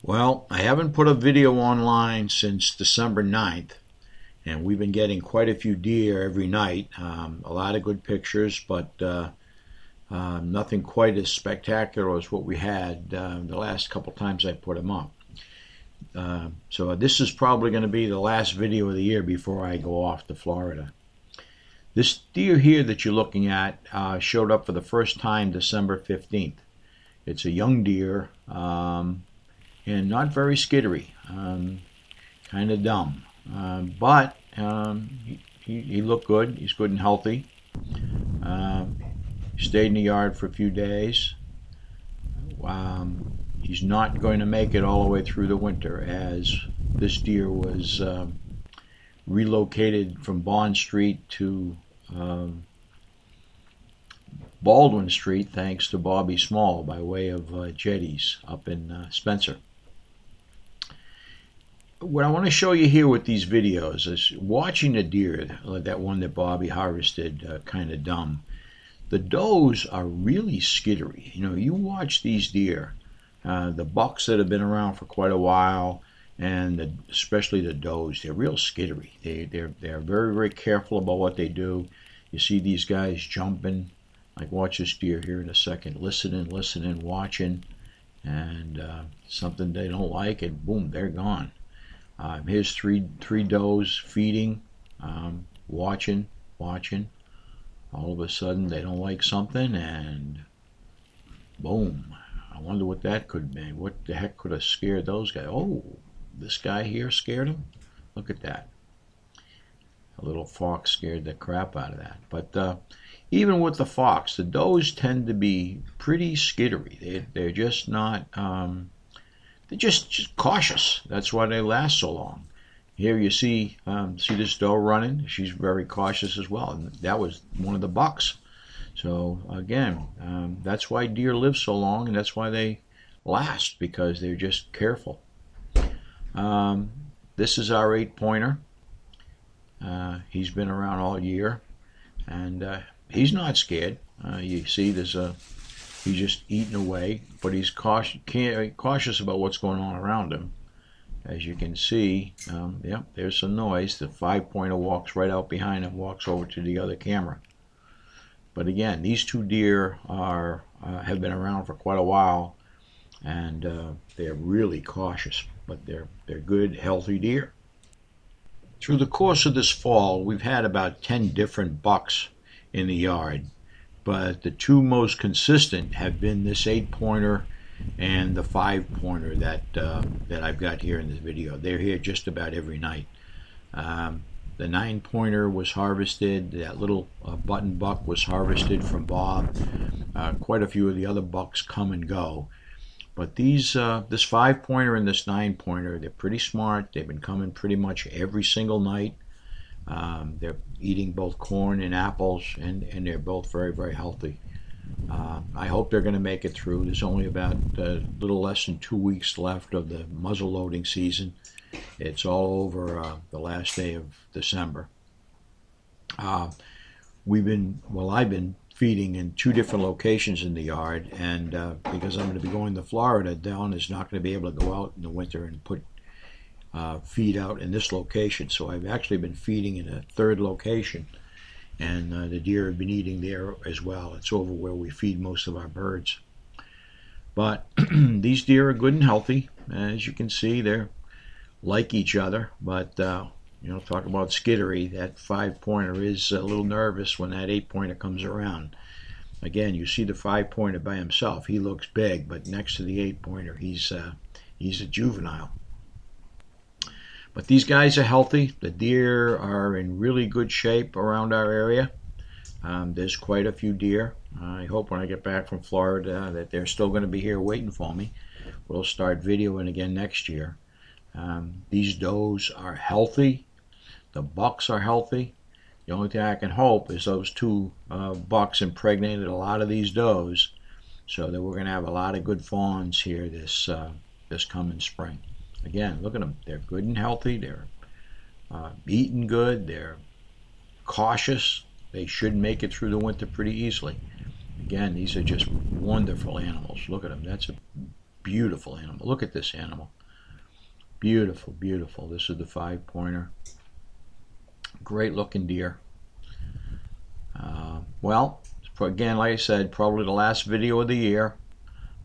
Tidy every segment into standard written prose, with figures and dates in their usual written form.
Well, I haven't put a video online since December 9th, and we've been getting quite a few deer every night. A lot of good pictures, but nothing quite as spectacular as what we had the last couple times I put them up. So this is probably going to be the last video of the year before I go off to Florida. This deer here that you're looking at showed up for the first time December 15th. It's a young deer. And not very skittery, kind of dumb. But he looked good. He's good and healthy. Stayed in the yard for a few days. He's not going to make it all the way through the winter, as this deer was relocated from Bond Street to Baldwin Street thanks to Bobby Small by way of Jetties up in Spencer. What I want to show you here with these videos is watching the deer, that one that Bobby harvested, kind of dumb. The does are really skittery. You know, you watch these deer, the bucks that have been around for quite a while, and especially the does, they're real skittery. They're very, very careful about what they do. You see these guys jumping. Like watch this deer here in a second, listening, watching, and something they don't like, and boom, they're gone. Here's three does feeding, watching. All of a sudden, they don't like something, and boom. I wonder what that could be. What the heck could have scared those guys? Oh, this guy here scared them? Look at that. A little fox scared the crap out of that. But even with the fox, the does tend to be pretty skittery. They're just not... they're just cautious. That's why they last so long. Here you see this doe running. She's very cautious as well. And that was one of the bucks. So again, that's why deer live so long, and that's why they last, because they're just careful. This is our 8-pointer. He's been around all year, and he's not scared. You see, he's just eating away, but he's cautious about what's going on around him. As you can see, yep, there's some noise. The 5-pointer walks right out behind him, walks over to the other camera. But again, these two deer have been around for quite a while, and they're really cautious, but they're good, healthy deer. Through the course of this fall, we've had about 10 different bucks in the yard. But the two most consistent have been this 8-pointer and the 5-pointer that I've got here in this video. They're here just about every night. The 9-pointer was harvested. That little button buck was harvested from Bob. Quite a few of the other bucks come and go. But this 5-pointer and this 9-pointer, they're pretty smart. They've been coming pretty much every single night. They're eating both corn and apples, and they're both very, very healthy. I hope they're going to make it through. There's only about a little less than 2 weeks left of the muzzle loading season. It's all over the last day of December. I've been feeding in 2 different locations in the yard, and because I'm going to be going to Florida, Dawn is not going to be able to go out in the winter and put feed out in this location. So I've actually been feeding in a 3rd location, and the deer have been eating there as well. It's over where we feed most of our birds. But these deer are good and healthy. As you can see, they're like each other, but talk about skittery. That 5-pointer is a little nervous when that 8-pointer comes around. Again, you see the 5-pointer by himself. He looks big, but next to the 8-pointer, he's a juvenile. But these guys are healthy. The deer are in really good shape around our area. There's quite a few deer. I hope when I get back from Florida that they're still going to be here waiting for me. We'll start videoing again next year. These does are healthy. The bucks are healthy. The only thing I can hope is those 2 bucks impregnated a lot of these does, so that we're going to have a lot of good fawns here this coming spring. Again, look at them. They're good and healthy. They're eating good. They're cautious. They should make it through the winter pretty easily. Again, these are just wonderful animals. Look at them. That's a beautiful animal. Look at this animal. Beautiful, beautiful. This is the 5-pointer. Great looking deer. Well, again, like I said, probably the last video of the year.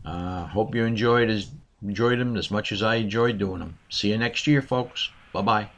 Hope you enjoyed them as much as I enjoyed doing them. See you next year, folks. Bye-bye.